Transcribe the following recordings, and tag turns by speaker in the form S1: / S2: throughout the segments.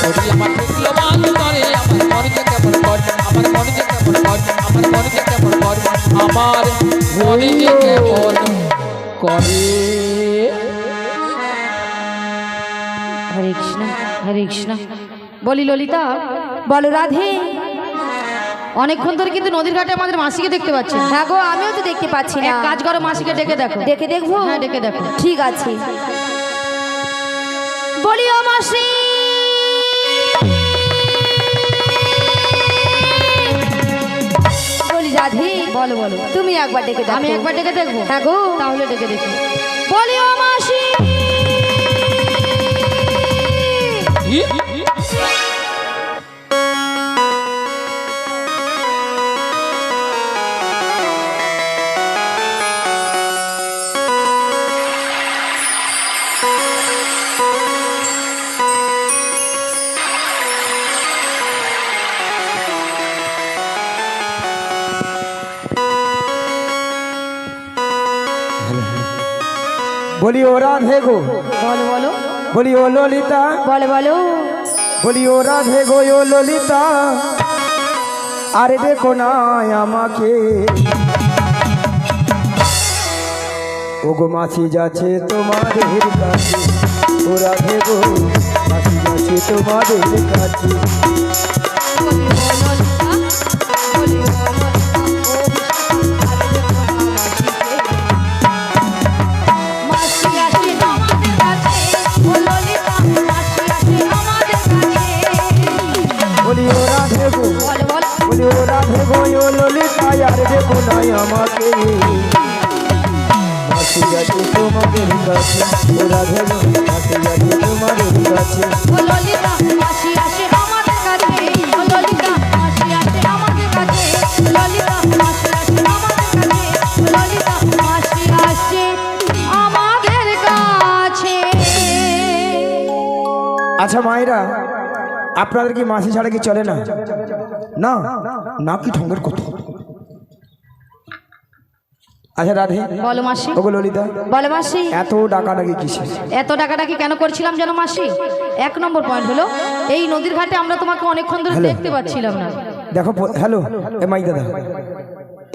S1: ওরে আমার দেখলো মান করে আমার মন যে কেমন কর আমার মন যে কেমন কর আমার মন যে কেমন কর আমার মন যে কেমন করে।
S2: হরে কৃষ্ণ হরে কৃষ্ণ। বলি ললিতা, বলো রাধে, অনেকক্ষণ ধরে কিন্তু নদীর ঘাটে আমাদের মাসিকে দেখতে পাচ্ছি।
S3: হ্যাঁ গো, আমিও তো দেখতে পাচ্ছি না।
S2: এক কাজ করো, মাসিকে ডেকে দেখো।
S3: ডেকে দেখবো?
S2: হ্যাঁ ডেকে দেখো।
S3: ঠিক আছে।
S2: বলি ও মাসি,
S3: বলি রাধে,
S2: বলো বলো।
S3: তুমি একবার ডেকে দেখো।
S2: আমি একবার ডেকে দেখবো?
S3: হ্যাঁ গো।
S2: তাহলে ডেকে দেখি। বলি ও মাসি,
S4: বলি ও রাধে গো,
S2: বলো বলো।
S4: বলি ও ললিতা,
S3: বলো বলো।
S4: বলি ও রাধে গো ও ললিতা, আরে দেখো না আমাকে, ও গো মাছি যাচ্ছে তোমাদের কাছে, ও রাধে গো মাছি যাচ্ছে তোমাদের কাছে। বলি ও রাধে গো, বলি ও রাধে গো ও ললিতা, আরে দেখো না আমাকে, মাছি যাচ্ছে তোমাদের কাছে, ও রাধে গো মাছি যাচ্ছে তোমাদের কাছে। আচ্ছা মায়েরা, আপনাদের কি মাসি ছাড়া কি চলে না? না না, কি ঢঙ্গের কথা। আচ্ছা রাধে,
S2: বলো মাসি।
S4: ওগো ললিতা,
S3: বলো মাসি।
S4: এত ডাকাডাকি কিসের?
S2: এত ডাকাডাকি কেন করছিলাম জানো মাসি? এক নম্বর পয়েন্ট হলো, এই নদীর ঘাটে আমরা তোমাকে অনেকক্ষণ ধরে
S4: হ্যালো।
S2: দেখতে পাচ্ছিলাম না।
S4: দেখো হ্যালো, এ মাই দাদা,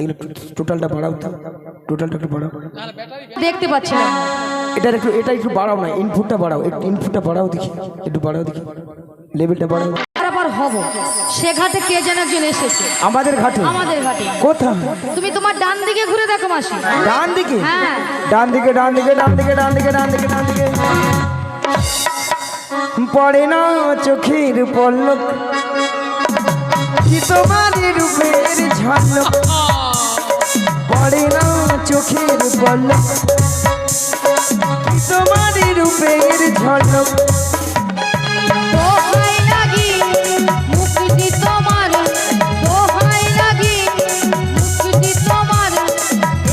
S4: এগুলো টোটালটা বাড়াও তো, টোটালটা একটু বাড়াও,
S2: দেখতে পাচ্ছিলাম না।
S4: এটা একটু বাড়াও না, ইনপুটটা বাড়াও, একটু ইনপুটটা বাড়াও দেখি, একটু বাড়াও দেখি, লেভেলটা বাড়াও।
S2: তারপর হব সে ঘাটে কে যেন একজন এসেছে
S4: আমাদের ঘাটে?
S2: আমাদের ঘাটে।
S4: কোথা?
S2: তুমি তোমার ডান দিকে ঘুরে দেখো মাসি।
S4: ডান দিকে?
S2: হ্যাঁ।
S4: ডান দিকে, ডান দিকে, ডান দিকে, ডান দিকে, ডান দিকে, ডান দিকে। পড়ে না চোখের পলক, কি তোমার রূপের ঝলক, পড়ে না চোখের পলক, কি তোমার রূপের ঝলক।
S2: দোহাই লাগি মুক্তি তোমার, দোহাই লাগি মুক্তি তোমার,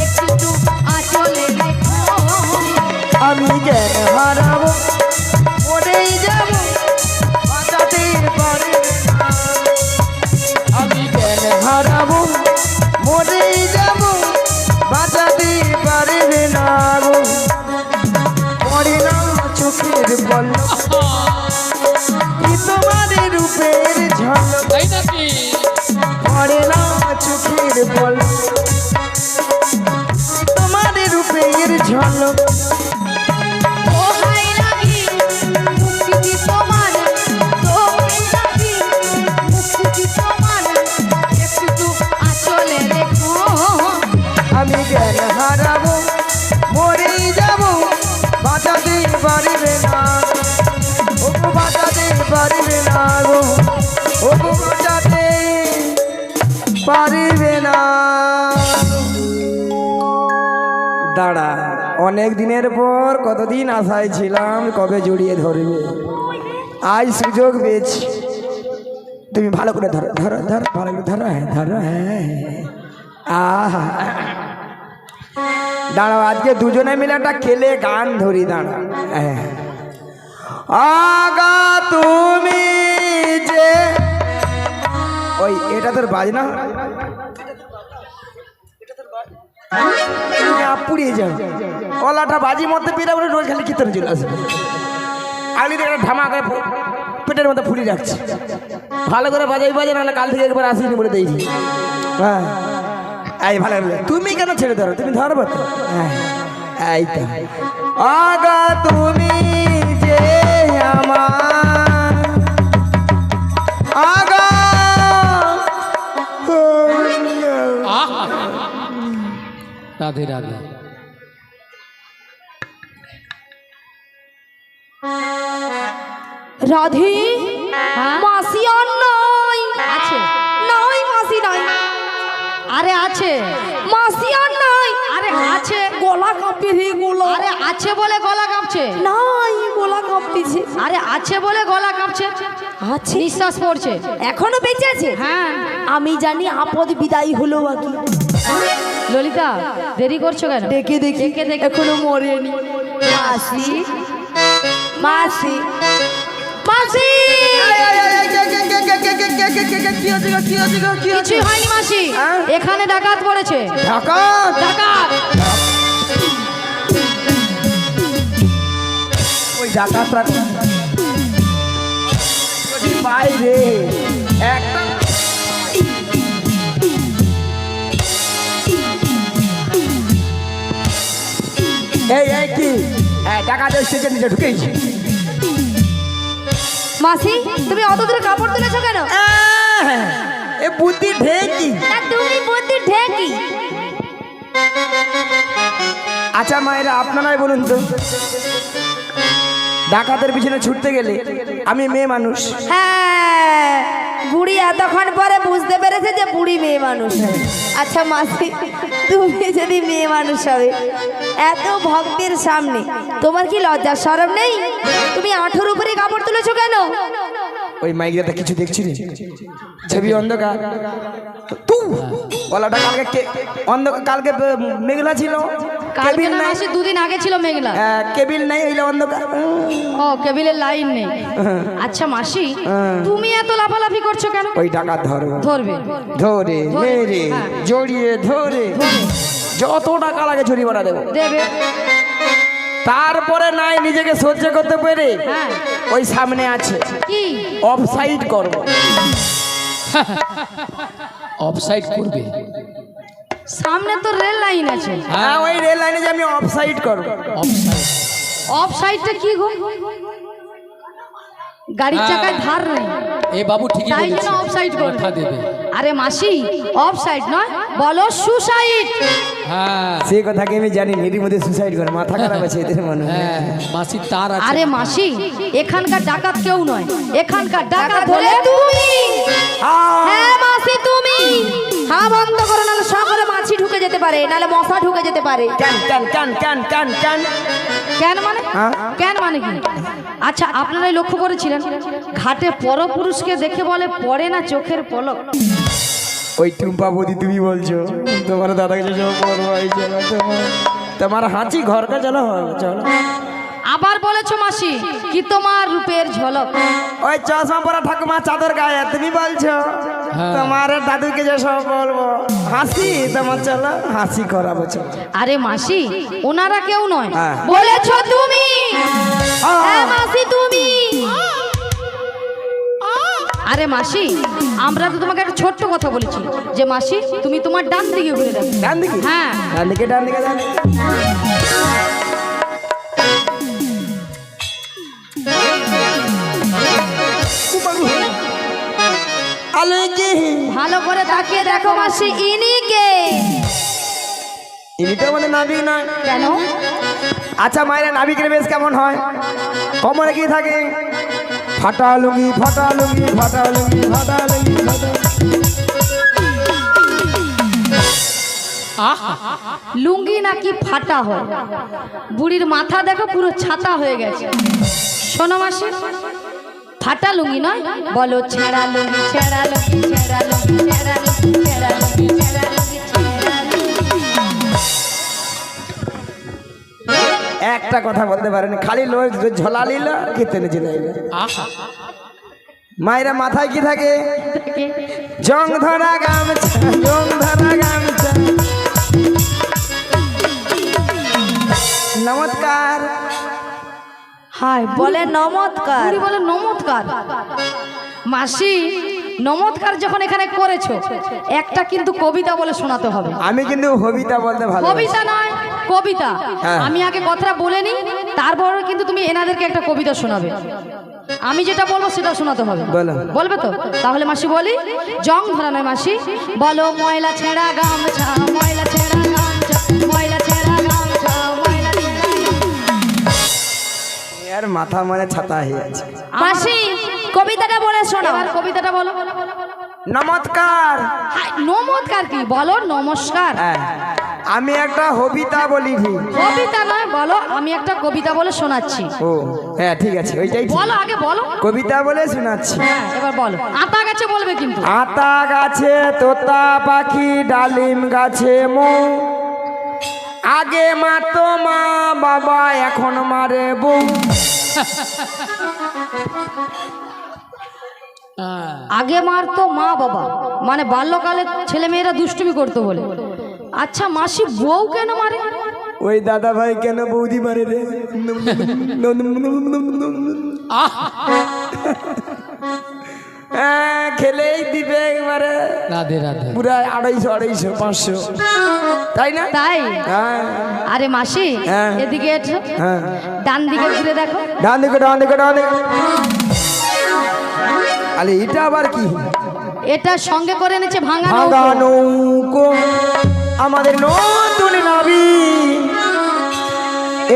S2: একটু আঁচলে রেখো।
S4: আমি জ্ঞান হারাবো, মরেই যাবো, বাঁচাতে পারবে না। আমি জ্ঞান হারাবো, মরেই যাবো, বাঁচাতে পারবে না গো। পড়ে না চোখের পলক, কি তোমার রূপের ঝলক,
S1: তাই নাকি?
S4: পড়ে না চোখের পলক, কি তোমার রূপের ঝলক।
S2: দোহাই লাগি মুক্তি তোমার, দোহাই লাগি মুক্তি তোমার, একটু আঁচলে রেখো।
S4: আমি জ্ঞান হারাবো, মরেই যাবো, বাঁচাতে পারবে না, ও গো বাঁচাতে পারবে না গো, ও গো বাঁচাতে পারবে না। দাঁড়া, অনেক দিনের পর কতদিন আশায় ছিলাম কবে জড়িয়ে ধরবে, আজ সুযোগ পেয়েছি। তুমি ভালো করে ধরো, ধরো ধরো, ভালো করে ধরো, হ্যাঁ ধরো, হ্যাঁ। আহা, দাঁড়াও, আজকে দুজনে মিলে একটা খেলে গান ধরি। দাঁড়া, আগা তুমি যে, ওই এটা তোর বাজনা, পুড়িয়ে যাও, কলাটা বাজি মধ্যে পেরে রোজ খালি কীর্তন চলে আসবে। আলি ধামা করে পেটের মধ্যে ফুলি রাখছে। ভালো করে বাজাই বাজে, নাহলে কাল থেকে একবার আসিনি বলে দিয়েছি। হ্যাঁ এই ভালো করে। তুমি কেন ছেড়ে ধরো? তুমি ধরবো তো। হ্যাঁ এই তো। আগা তুমি যে আমার আগা
S1: আহা! রাধে রাধে।
S3: রাধে
S2: হ্যাঁ?
S3: মাসি আর নাই।
S2: আছে।
S3: নাই মাসি নাই।
S2: আরে আছে।
S3: মাসি আর নাই।
S2: আরে আছে।
S3: গলা কাঁপে রে গলা।
S2: আরে আছে বলে গলা কাঁপছে।
S3: নাই গলা কাঁপতেছে।
S2: আরে আছে বলে গলা কাঁপছে।
S3: আছে
S2: নিঃশ্বাস পড়ছে।
S3: এখনো বেঁচে আছে।
S2: হ্যাঁ।
S3: আমি জানি আপদ বিদায় হলো আগে।
S2: ললিতা দেরি করছো কেন?
S3: দেখে দেখি
S2: দেখে দেখে।
S3: এখনো মরেনি। মাসি মাসি মাসি
S2: কিছুই হয়নি মাসি,
S4: হ্যাঁ?
S2: এখানে ডাকাত পড়েছে।
S4: ডাকাত
S2: ডাকাত।
S4: ওই ডাকাতরা বাইরে একটা এই এই কি ডাকাত স্টেজের নিচে ঢুকেছি।
S3: মাসি তুমি অত দূরে কাপড় তুলেছো কেন?
S4: এ বুদ্ধি ঢেকি।
S3: না তুমি বুদ্ধি ঢেকি।
S4: আচ্ছা মায়েরা আপনারাই বলুন তো, ডাকাতের পিছনে ছুটতে গেলে আমি মেয়ে মানুষ,
S3: হ্যাঁ বুড়ি এতক্ষণ পরে বুঝতে পেরেছে যে বুড়ি মেয়ে মানুষ। আচ্ছা মাসি তুমি যদি মেয়ে মানুষ হবে এত ভক্তের সামনে তোমার কি লজ্জা শরম নেই? তুমি আঁঠুর উপরে কাপড় তুলেছো কেন?
S4: ওই মাইকটা কিছু দেখছি রে, ছবি অন্ধকার। তু গলাটা কালকে অন্ধকার, কালকে মেঘলা ছিল,
S2: কালকে
S4: কেবিল
S2: না
S4: নাই।
S2: মাসি, দুদিন আগে ছিল মেঘলা।
S4: কেবিল নাই, হইলে অন্ধকার।
S2: ও কেবিলের লাইন নেই। আচ্ছা মাসি তুমি এত লাফালাফি করছো কেন?
S4: ওই ডাকাত ধরবে,
S2: ধরবে।
S4: ধরে মেরে
S2: হ্যাঁ।
S4: জড়িয়ে ধরে যত টাকা লাগে জরিমানা দেবো।
S2: দেবে।
S4: তারপরে নাই নিজেকে সহ্য করতে পেরে
S2: হ্যাঁ।
S4: ওই সামনে আছে
S2: কি?
S4: অফসাইড করবো।
S1: অফসাইড করবে?
S2: সামনে তো রেল লাইন আছে।
S4: হ্যাঁ ওই রেল লাইনে যে আমি অফসাইড করবো।
S1: অফসাইড।
S2: অফ সাইডটা কি গো? গাড়ির চাকায় ধার নেই,
S1: এ বাবু ঠিকই
S2: তাই
S1: বলেছে,
S2: জন্য অফসাইড করবে।
S1: কথা দেবে।
S2: আরে মাসি অফ সাইড নয়, বলো সুসাইড।
S1: হ্যাঁ
S4: সেই কথা কি আমি জানি? এরই মধ্যে সুসাইড করে, মাথা খারাপ আছে এদের মনে হয়।
S1: হ্যাঁ মাসি তার আছে।
S2: আরে মাসি এখানকার ডাকাত কেউ নয়, এখানকার ডাকাত হলে তুমি।
S3: হ্যাঁ মাসি তুমি। হ্যাঁ বন্ধ করো, নাহলে সকলে মাছি ঢুকে যেতে পারে, নাহলে মশা ঢুকে যেতে পারে।
S4: Can can can can can can
S2: কেন মানে?
S4: হ্যাঁ?
S2: কেন মানে কি? আচ্ছা আপনারাই লক্ষ্য করেছিলেন ঘাটে পরপুরুষকে দেখে বলে পড়ে না চোখের পলক।
S4: ওই টুম্পা বৌদি তুমি বলছো তোমার দাদাকে সব করবো, এই চলো তোমার হাঁচি ঘরকে চলো চলো।
S2: আবার বলেছো মাসি কি তোমার রূপের ঝলক।
S4: ওই চশমা পরা ঠাকুমা চাদর গায়ে তুমি বলছো তোমার দাদুকে যে সব বলবো, হাসি তোমার চলো হাসি করাবো চলো।
S2: আরে মাসি ওনারা কেউ নয়,
S4: হ্যাঁ।
S2: বলেছো তুমি।
S3: হ্যাঁ মাসি তুমি।
S2: আরে মাসি আমরা তো তোমাকে একটা ছোট্ট কথা বলেছি যে মাসি তুমি তোমার ডান দিকে ঘুরে দেখো।
S4: ডান দিকে?
S2: হ্যাঁ।
S4: ডান দিকে ডান দিকে ডান দিকে। আলো কি
S2: ভালো করে তাকিয়ে দেখো মাসি ইনি কে?
S4: ইনি তো আমাদের নাবিক নয়।
S2: কেন?
S4: আচ্ছা মায়েরা নাবিকের বেশ কেমন হয়? কোমরে কি থাকে? ফাটা লুঙ্গি ফাটা লুঙ্গি ফাটা লুঙ্গি ফাটা লুঙ্গি ফাটা।
S2: লুঙ্গি নাকি ফাটা হয়? বুড়ির মাথা দেখো পুরো ছাতা হয়ে গেছে। শোনো মাসি ফাটা লুঙ্গি নয়, বলো ছেঁড়া লুঙ্গি ছেঁড়া লুঙ্গি ছেঁড়া লুঙ্গি ছেঁড়া লুঙ্গি ছেঁড়া লুঙ্গি ছেঁড়া লুঙ্গি ছেঁড়া লুঙ্গি।
S4: একটা কথা বলতে পারেনি, খালি লোক ঝোলা নিল কি টেনে চলে এলো। মায়েরা মাথায় কি থাকে? জং ধরা গামছা জং ধরা গামছা। নমস্কার।
S2: হায়
S3: বলে নমস্কার।
S2: বুড়ি বলে নমস্কার। মাসি নমস্কার যখন এখানে করেছো একটা কিন্তু কবিতা বলে শোনাতে হবে।
S4: আমি কিন্তু হবিতা বলতে ভালো।
S2: কবিতা নয় কবিতা।
S4: হ্যাঁ।
S2: আমি আগে কথাটা বলে নি, তারপর কিন্তু তুমি এনাদেরকে একটা কবিতা শোনাবে। আমি যেটা বলবো সেটা শোনাতে হবে।
S4: বলো।
S2: বলবে তো? তাহলে মাসি বলি, জং ধরা নয় মাসি, বলো ময়লা ছেঁড়া গামছা, ময়লা ছেঁড়া গামছা, ময়লা ছেঁড়া গামছা, ময়লা ছেঁড়া গামছা।
S4: আর মাথা মানে ছাতা হয়ে আছে।
S3: মাসি কবিতাটা বলে শোনো।
S2: এবার কবিতাটা বলো।
S4: নমস্কার।
S2: হায়, নমস্কার কি? বলো নমস্কার।
S4: হ্যাঁ, আমি একটা হবিতা বলি ঠিক।
S2: কবিতা নয়, বলো আমি একটা কবিতা বলে শোনাচ্ছি।
S4: ও হ্যাঁ ঠিক আছে, ওইটাই ঠিক।
S2: বলো আগে বলো।
S4: কবিতা বলে শোনাচ্ছি।
S2: হ্যাঁ এবার বলো। আতা গাছে বলবে কিন্তু।
S4: আতা গাছে তোতা পাখি, ডালিম গাছে মৌ, আগে মাতো মা বাবা, এখন মারে বউ।
S2: আগে মারতো মা বাবা, মানে বাল্যকালে ছেলে মেয়েরা দুষ্টুমি করতো বলে। আচ্ছা মাসি বউ কেন মারে?
S4: ওই দাদা ভাই কেন বৌদি মারে রে? হ্যাঁ, খেলেই দিবে একবারে
S1: রাধে রাধে।
S4: পুরা 250, 500, তাই না?
S2: তাই?
S4: হ্যাঁ
S2: আরে মাসি
S4: হ্যাঁ।
S2: এদিকে এসো,
S4: হ্যাঁ,
S2: ডান দিকে ঘুরে দেখো।
S4: ডান দিকে ডান দিকে ডান দিকে। আরে এটা আবার কি?
S2: এটা সঙ্গে করে এনেছে ভাঙা
S4: ভাঙা
S2: নৌকো।
S4: নৌকো, আমাদের নতুন নবী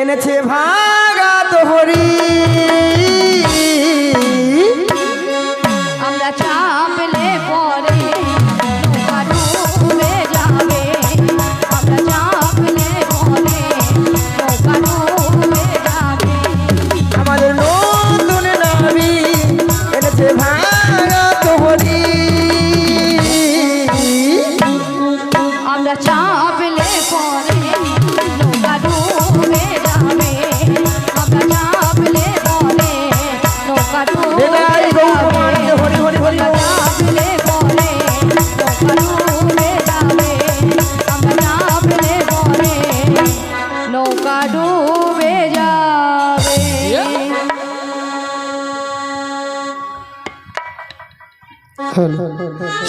S4: এনেছে ভাঙা তোহরি।
S2: আমরা চাপলে পরে নৌকা ডুবে যাবে, আমরা চাপলে পরে নৌকা ডুবে যাবে।
S4: আমাদের নতুন নবী এনেছে ভাঙা তোহরি।
S2: আমরা চাপলে পরে নৌকা ডুবে যাবে, আমরা চাপলে পরে নৌকা ডুবে
S4: বেলায় গৌর
S2: যাবে।
S4: মানতে হরি হরি হরি বল।
S2: চাপলে পরে নৌকা ডুবে যাবে, আমরা চাপলে পরে নৌকা ডুবে যাবে।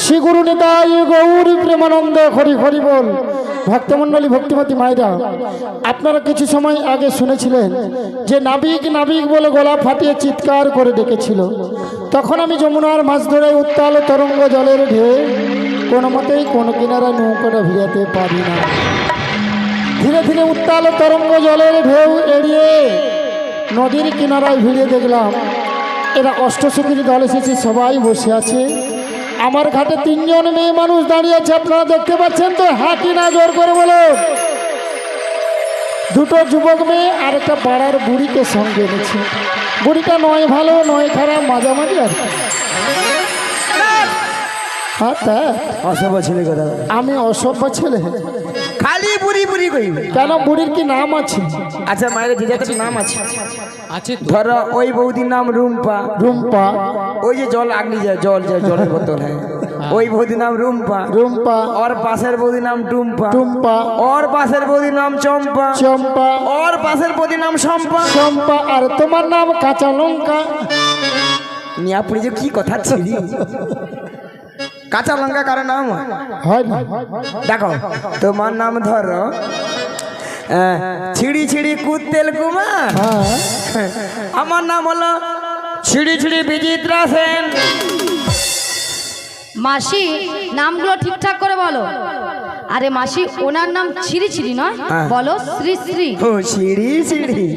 S5: শ্রী গুরু নিতাই গৌরী প্রেমানন্দ হরি হরি বল। ভক্তমণ্ডলী ভক্তিমতী মায়েরা, আপনারা কিছু সময় আগে শুনেছিলেন যে নাবিক নাবিক বলে গলা ফাটিয়ে চিৎকার করে ডেকেছিল। তখন আমি যমুনার মাছ ধরে উত্তাল তরঙ্গ জলের ঢেউ কোনো মতেই কোনো কিনারা নৌকাটা ভিড়াতে পারি না। ধীরে ধীরে উত্তাল তরঙ্গ জলের ঢেউ এড়িয়ে নদীর কিনারায় ভিড়ে দেখলাম এরা অষ্টসখীর দল এসেছে, সবাই বসে আছে। আমার ঘাটে 3 জন মেয়ে মানুষ দাঁড়িয়ে আছে, আপনারা দেখতে পাচ্ছেন তো? হ্যাঁ কি না, জোর করে বলো। 2টো যুবক মেয়ে আর একটা পাড়ার বুড়িকে সঙ্গে এনেছে। বুড়িটা নয় ভালো নয় খারাপ, মাঝামাঝি আর কি। হ্যাঁ তা
S4: অসভ্য ছেলে কথা।
S5: আমি অসভ্য ছেলে?
S4: খালি বুড়ি বুড়ি কইবে
S5: কেন, বুড়ির কি নাম আছে?
S4: আচ্ছা মায়ের দিদার নাম আছে।
S1: আছে তো।
S4: ধরো ওই বৌদির নাম রুম্পা।
S5: রুম্পা।
S4: ওই যে জল আগনি যায়, জল যায়, জলের বোতল। হ্যাঁ, ওই বৌদির নাম রুম্পা।
S5: রুম্পা।
S4: ওর পাশের বৌদির নাম টুম্পা।
S5: টুম্পা।
S4: ওর পাশের বৌদির নাম চম্পা।
S5: চম্পা।
S4: ওর পাশের বৌদির নাম সম্পা।
S5: চম্পা। আর তোমার নাম কাঁচা লঙ্কা।
S4: নিয়াপুরি যে কি কথা ছিলি? কাঁচা লঙ্কা কারো নাম
S5: হয় না?
S4: দেখো, তোমার নাম ধরো ছিড়ি ছিড়ি কুত্তেল কুমার।
S5: হ্যাঁ।
S4: আমার নাম হলো ছিড়ি ছিড়ি বিচিত্রা সেন।
S2: মাসি নামগুলো ঠিকঠাক করে বলো। আরে মাসি ওনার নাম ছিরি ছিরি নয়,
S4: হ্যাঁ।
S2: বলো শ্রী শ্রী।
S4: ও সিঁড়ি সিঁড়ি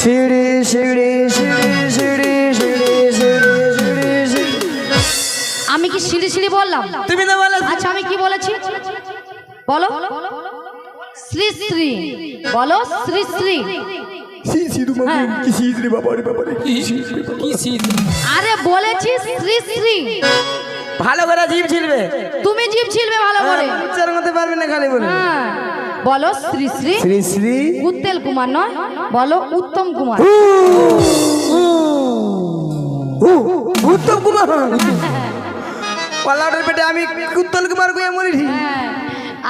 S4: সিঁড়ি সিঁড়ি সিঁড়ি সিঁড়ি সিঁড়ি সিঁড়ি সিঁড়ি সিঁড়ি।
S2: আমি কি সিঁড়ি সিঁড়ি বললাম?
S4: তুমি তো বলে
S2: আচ্ছা আমি কি বলেছি বলো? শ্রী শ্রী বলো, শ্রী শ্রী। হ্যাঁ।
S4: কি সিঁড়ি বাবা রে বাবা রে।
S1: কি শীত?
S2: আরে বলেছি শ্রী শ্রী।
S4: ভালো করে জিভ ছিলবে,
S2: তুমি জিভ ছিলবে ভালো করে।
S4: উচ্চারণ করতে পারবে না খালি বলে।
S2: হ্যাঁ বলো শ্রী শ্রী।
S4: শ্রী শ্রী
S2: উত্তেল কুমার নয়, বলো উত্তম কুমার।
S4: উত্তম কুমার। পাল্লাটের পেটে আমি উত্তম কুমার কইয়া মরি।
S2: হ্যাঁ।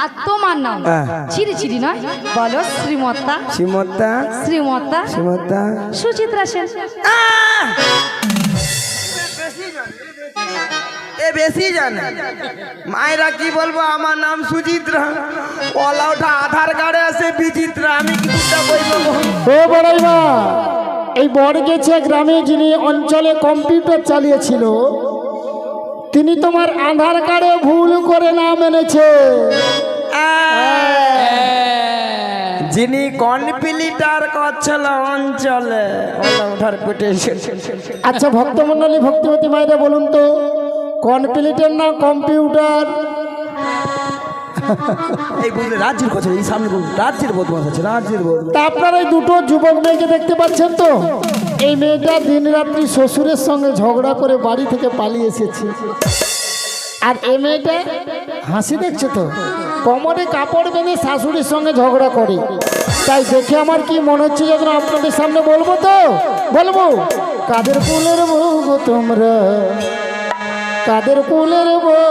S2: আর তোমার নাম
S4: হ্যাঁ।
S2: চিরি চিরি নয়, বলো শ্রীমতা।
S4: শ্রীমতা
S2: শ্রীমতা
S4: শ্রীমতা
S2: সুচিত্রা সেন।
S4: এ বেশি জানে মায়েরা কি বলবো, আমার নাম সুচিত্রা, ওলা ওঠা আধার কার্ডে আছে বিচিত্রা, আমি কিছুটা বলবো।
S5: ও বড়াইমা, এই বড়গেছে গ্রামে যিনি অঞ্চলে কম্পিউটার চালিয়েছিল, তিনি তোমার আধার কার্ডে ভুল করে নাম এনেছে।
S4: যিনি কনপিলিটার করছিল অঞ্চলে, ওলা ওঠার পেটে।
S5: আচ্ছা ভক্তমণ্ডলী ভক্তিমতী মায়েরা বলুন তো, কম্পিউটার না কম্পিউটার?
S4: এই বুঝলে রাজ্যের কথা, এই সামনে বলুন, রাজ্যের বদমাস আছে, রাজ্যের বদমাস।
S5: তা আপনারা এই দুটো যুবক মেয়েকে দেখতে পাচ্ছেন তো, এই মেয়েটা দিন রাত্রি শ্বশুরের সঙ্গে ঝগড়া করে বাড়ি থেকে পালিয়ে এসেছে। আর এই মেয়েটা হাসি দেখছে তো, কোমরে কাপড় বেঁধে শাশুড়ির সঙ্গে ঝগড়া করে। তাই দেখে আমার কি মনে হচ্ছে, যখন আপনাদের সামনে বলবো তো বলবো, কাদের কুলের বউ গো তোমরা, কাদের কুলের বউ,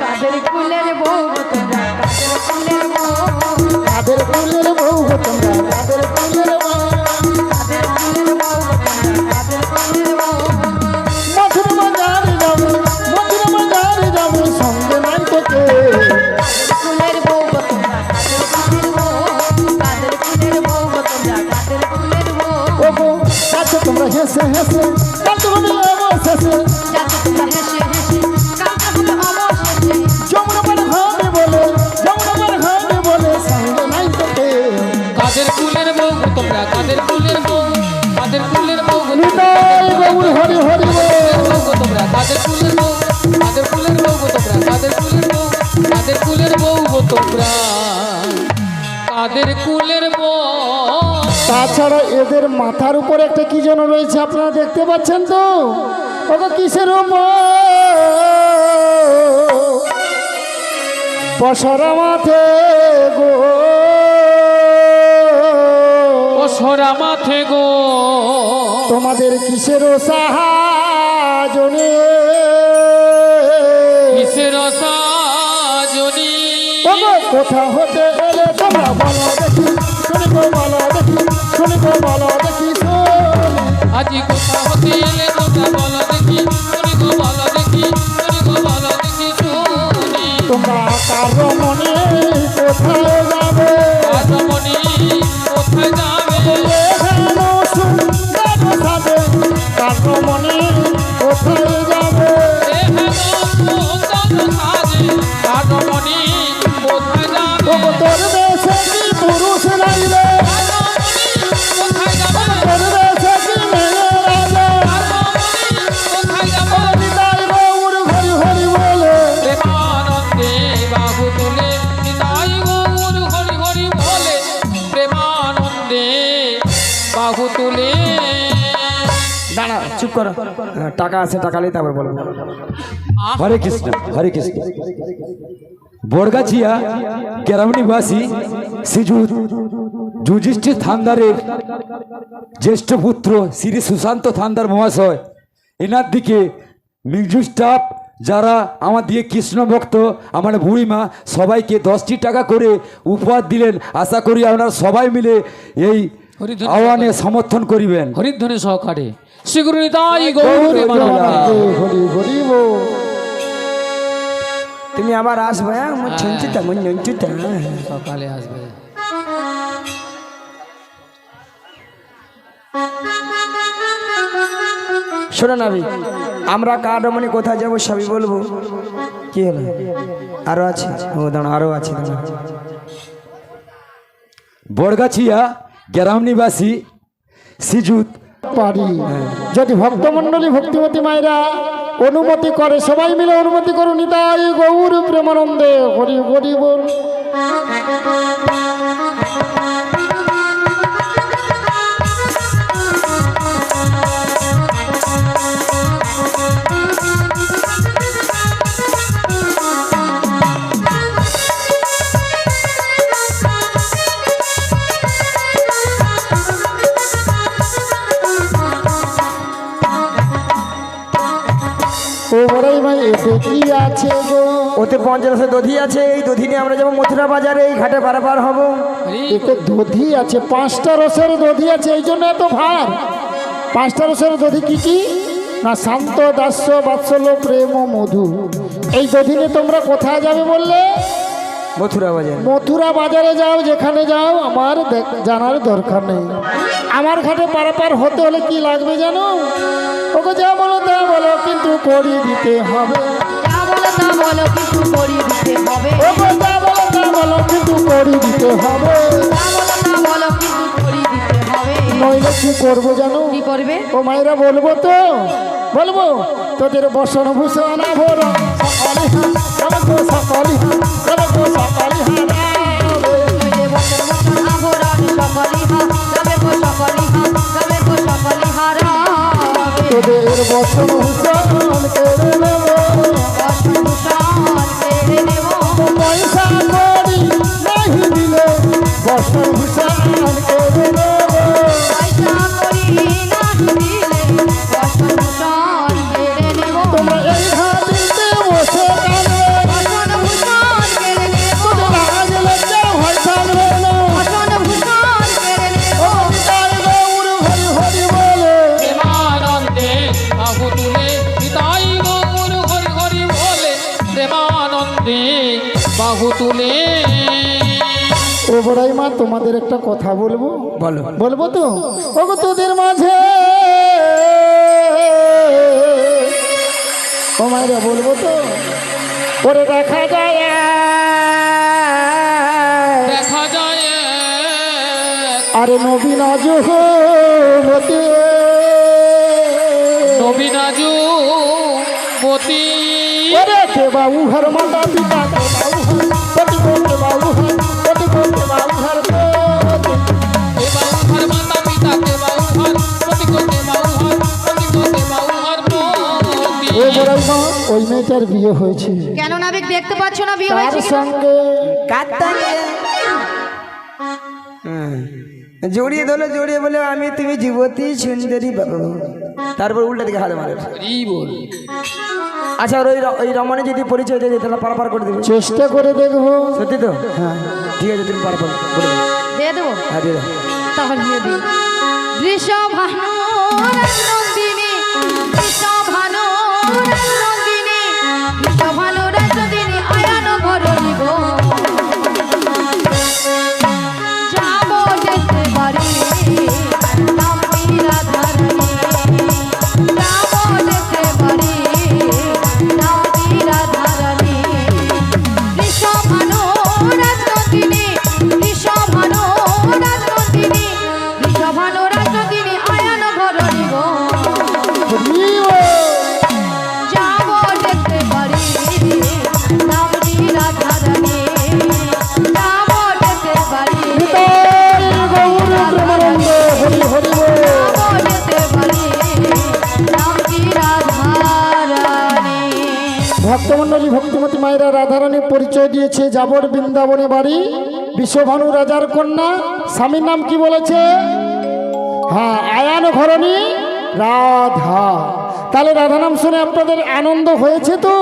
S2: কাদের কুলের বউ গো তোমরা, কাদের কুলের বউ,
S5: কাদের কুলের বউ গো তোমরা, কাদের কুলের বউ,
S2: কাদের কুলের বউ গো তোমরা, কাদের কুলের বউ।
S5: মধুর বাজারে যাবো, মধুর বাজারে যাবো, সঙ্গে নাই তোকে।
S2: কুলের বউ গো তোমরা, কাদের কুলের বউ, কাদের কুলের বউ গো তোমরা, কাদের কুলের বউ।
S5: ও গো কাছে তোমরা হেসে হেসে কাছে হবে অবশেষে,
S2: যাতে তোমরা হেসে হেসে কালকে হবে অবশেষে।
S5: যমুনা পার হবে বলে, যমুনা পার হবে বলে, সঙ্গে নাই তোকে।
S1: কাদের কুলের বউ গো তোমরা, কাদের কুলের বউ, কাদের কুলের বউ গো তোমরা,
S5: নিতাই গৌর হরি হরি বল।
S1: বউ গো তোমরা, কাদের কুলের বউ, কাদের কুলের বউ গো তোমরা, কাদের কুলের বউ, কাদের কুলের বউ গো তোমরা, কাদের কুলের বউ।
S5: তাছাড়া এদের মাথার উপর একটা কি যেন রয়েছে, আপনারা দেখতে পাচ্ছেন তো, ওটা কিসের উপর? পশরা মাথে গো,
S1: অসরা মাথে গো,
S5: তোমাদের কিসের সাহায্যে,
S1: কিসের সাজনি,
S5: ওগো কোথা হতে এলে তোমরা বলো দেখি, শুনিব বলো দেখি, শুনিব বলো দেখি, শুনি।
S1: আজি কোথা হতে এলে তোমরা বলো দেখি, শুনি গো বলো দেখি, শুনি গো বলো দেখি শুনি।
S5: তোমরা কারো মনে কোথায় যাবে,
S1: রাজমণি কোথায় যাবে,
S5: এহেন সুন্দর সাজে, কারো মনে কোথায় যাবে।
S1: এহেন সুন্দর সাজে, রাজমণি কোথায় যাবে,
S5: ওগো তোর দেশে কি পুরুষ লাগলে,
S1: কোথায় যাবে,
S5: তোর দেশে কি মেয়ে লাগলে,
S1: কোথায় যাবে,
S5: নিতাই গৌর হরি হরি বলে।
S1: প্রেমানন্দে বাহু তুলে, নিতাই গৌর হরি হরি বলে, প্রেমানন্দে বাহু তুলে।
S4: দাঁড়া, চুপ করো। টাকা আছে, টাকা নিয়ে তারপর বলবো।
S6: হরে কৃষ্ণ, হরে কৃষ্ণ। বড়গাছিয়া গ্রাম নিবাসী শ্রীযুত যুধিষ্ঠির থানদারের জ্যেষ্ঠ পুত্র শ্রী সুশান্ত থানদার মহাশয়, এনার দিকে মিউজিক স্টাফ যারা আমার দিকে কৃষ্ণ ভক্ত, আমার বুড়িমা সবাইকে 10টি টাকা করে উপহার দিলেন। আশা করি আপনারা সবাই মিলে এই আহ্বানে সমর্থন করিবেন।
S1: হরিধ্বনি সহকারে শ্রীগুরু নিতাই গৌর প্রেমানন্দে।
S5: হরি হরি বল।
S4: তুমি আবার আসবে, আমার ছঞ্চিতা মন ছঞ্চিতা।
S1: সকালে আসবে।
S4: শোনো নাবি, আমরা কার রমণী কোথায় যাবো সবই বলবো। কি হলো, আরো আছে? ও দাঁড়া, আরো আছে, দাঁড়া।
S6: বড়গাছিয়া গ্রাম নিবাসী শ্রীযুত
S5: পারি যদি ভক্তমণ্ডলী ভক্তিমতী মায়েরা অনুমতি করে, সবাই মিলে অনুমতি করুন। নিতাই গৌর প্রেমানন্দে হরি হরি বল। ও বড়াই ভাই এতে কি আছে গো?
S4: ওতে 50 দধি আছে। এই দধি নিয়ে আমরা যাবো মথুরা বাজারে, এই ঘাটে পারাপার হব।
S5: এতে দধি আছে, 5টা রসের দধি আছে, এই জন্য এত ভার। 5টা রসের দধি কি কি না? শান্ত, দাস্য, বাৎসল্য, প্রেম ও মধু। এই দধি নিয়ে তোমরা কোথায় যাবে বললে?
S4: মথুরা বাজার।
S5: মথুরা বাজারে যাও, যেখানে যাও আমার জানার দরকার নেই। আমার ঘাটে পারাপার হতে হলে কি লাগবে জানো? ওকে যা বলো তা বলো, কিন্তু করিয়ে দিতে হবে।
S2: যা বলো তা বলো কিন্তু করিয়ে দিতে হবে।
S5: ওকে যা বলো তা বলো, কিন্তু করিয়ে দিতে হবে।
S2: যা বলো তা বলো কিন্তু করিয়ে দিতে হবে।
S5: নইলে কি করবো জানো?
S2: কি করবে?
S5: ও মায়েরা বলবো তো, বলবো তোদের বসন ভূষণ আভরণ সকলে আমাকে সকলে আমাকে সকলে
S2: নইলে বছর বছর আভরণ সকলিহা যাবে গো সকলিহা যাবে গো সকলিহারা।
S5: তোদের বসন ভূষণ কেড়ে নেব,
S2: অসুষান কেড়ে নেব।
S5: পয়সা করি নাহি দিলে বসন ভূষণ কেড়ে নেব।
S2: পয়সা করি না দিলে অসুষান কেড়ে নেব।
S5: তোমরা এই ঘাটিতে বসে থাকবে,
S2: অসুষান কেড়ে নেব।
S5: লাজ লজ্জা ভয় থাকবে না।
S2: অসুষান কেড়ে নেব।
S5: ও তার গৌর হরি হরি বলে
S1: প্রেমানন্দে বাহু তুলে নিতাই গৌর হরি হরি বলে, প্রেমানন্দে বাহু তুলে।
S5: ও বড়াই মা, তোমাদের একটা কথা বলবো।
S4: বলো।
S5: বলবো তো? ওগো তোদের মাঝে ও মায়েরা বলবো তো? ওরে দেখা যায়
S1: দেখা যায়
S5: আরে নবীন যুবতী,
S1: নবীনাজু মতি।
S5: ওরে কে বাবু হর মাতা পিতা, কে বাবু হর পতি, কে বাবু হর পতি, কে বাবু হর পতি।
S1: কে বাউ হর মাতা পিতা, কে বাউ হর পতি, কে বাউ হর পতি, কে বাউ হর পতি।
S5: ও বড়াই মা, ওই মেয়েটার বিয়ে হয়েছে।
S2: কেন নাবিক দেখতে পাচ্ছ না বিয়ে
S5: তার
S2: হয়েছে কিনা?
S5: সঙ্গে
S4: জড়িয়ে ধরলো, জড়িয়ে বলে আমি তুমি যুবতী সুন্দরী বাবু। তারপর উল্টা দিকে হাত মারে।
S1: হরি বল।
S4: আচ্ছা, ওর ওই রমণী যদি পরিচয় দিয়ে দিই তাহলে পারাপার করে দেবে।
S5: চেষ্টা করে দেখবো।
S4: সত্যি তো? হ্যাঁ ঠিক আছে, তুমি পারাপার করে দেবে।
S2: দিয়ে দেবো
S4: হ্যাঁ দিয়ে দাও।
S2: তাহলে দিয়ে দিই। বৃষভানুরঙ্গিনী বৃষভানুরঙ্গিনী বৃষভানুরঙ্গিনী আয়ান ঘরণী গো। যাবো যেতে পারি নামটি রাধারানী, যাবো যেতে পারি নামটি রাধারানী। বৃষভানুরঙ্গিনী বৃষভানুরঙ্গিনী বৃষভানুরঙ্গিনী আয়ান ঘরণী গো। যাবো যেতে পারি নামটি রাধারানী, যাবো যেতে পারি
S5: গৌর প্রেমানন্দ হরি হরি বল।
S2: যাবো যেতে পারি নামটি রাধারানী।
S5: ভক্তমণ্ডলী ভক্তিমতী মায়েরা রাধারানীর পরিচয় দিয়েছে। যাবর বৃন্দাবনে বাড়ি, বিশ্বভানু রাজার কন্যা। স্বামীর নাম কি বলেছে? হ্যাঁ, আয়ান ঘরণী রাধা। তাহলে রাধা নাম শুনে আপনাদের আনন্দ হয়েছে তো?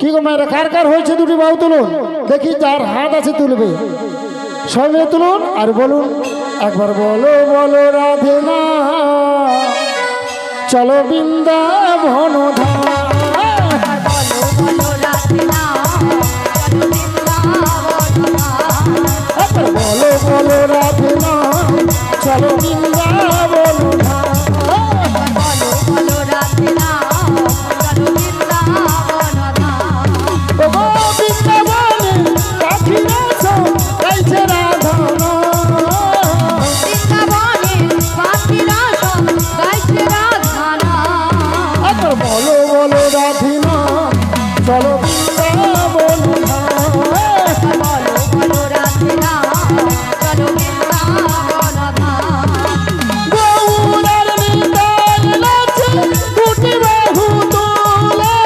S5: কি গো মায়েরা, কার কার হয়েছে? দুটি বাহু তুলুন দেখি, যার হাত আছে তুলবে। সবাই তুলুন আর বলুন একবার, বলো বলো রাধে না চলো বৃন্দাবন ধাম।
S2: বলো বলো রাধে না চলো বৃন্দাবন ধাম।
S5: একবার বলো বলো রাধে না চলো বৃন্দাবন ধাম।
S2: বলো বলো রাধে না চলো বৃন্দাবন ধাম।
S5: ও গো বৃন্দাবনে কাঠি রস গাইছে রাধা নাম।
S2: বৃন্দাবনে পাখি রস গাইছে রাধা নাম।
S5: একবার বলো বলো রাধে না চলো বৃন্দাবন ধাম।
S2: বলো বলো রাধে না চলো বৃন্দাবন ধাম।
S5: গৌরার নিতাই নাচে দুটি বাহু তোলে,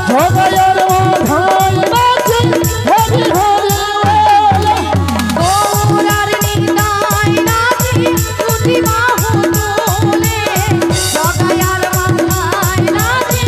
S5: ঝগাইয়ার মাথায় নাচে হরি হরি বলে।
S2: গৌরার নিতাই নাচে দুটি বাহু তোলে, জগায়ার মাথায় নাচে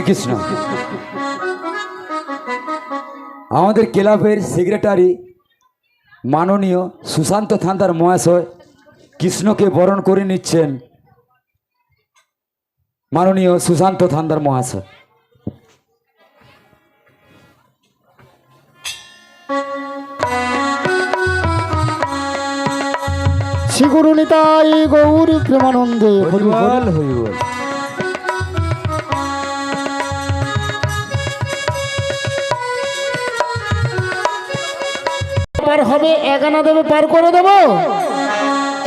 S6: হরে কৃষ্ণ। আমাদের ক্লাবের সেক্রেটারি মাননীয় সুশান্ত থান্দার মহাশয় কৃষ্ণকে বরণ করে নিচ্ছেন। মাননীয় সুশান্ত থান্দার মহাশয়।
S5: শ্রী গুরু নিতাই গৌর প্রেমানন্দে হরি বল।
S6: হরি বল।
S5: পার হবে, এগানা দেবে পার করে দেব,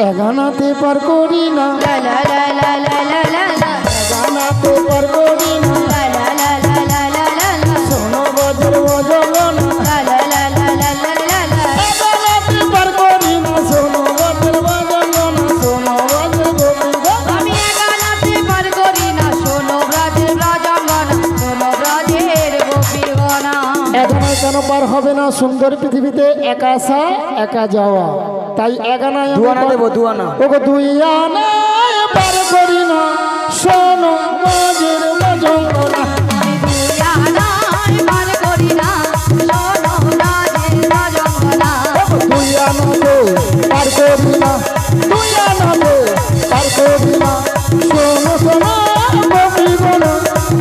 S5: এগানাতে পার করি না,
S3: লা লা লা লা লা লা লা লা,
S5: এগানাতে পার করি না,
S3: লা লা লা লা লা লা লা লা,
S5: শোনো বজ্র বজগণ,
S3: লা লা লা লা লা লা লা লা,
S5: এগানাতে পার করি না, শোনো বজ্র বজগণ, শোনো বজ্র গোপীগণ।
S3: আমি একানাতে পার করি না, শোনো ব্রাজের রাজাঙ্গনা, শোনো ব্রাজের গোপীগণা।
S5: এগানায় কেন পার হবে না? সুন্দর পৃথিবীতে একা আসা একা যাওয়া, তাই এগানায় আমি
S4: দুয়ানা
S5: পার-
S4: দেবো, দুয়ানা।
S5: ওগো দুই আনায় পার করি না, শোনো বজ্র বজগণ।
S3: আমি দুই আনায় পার করি না, শোনো ব্রাজের রাজাঙ্গনা।
S5: দুই আনাতে পার করি না, দুই আনাতে পার করি না, শোনো শোনো গোপীগণ,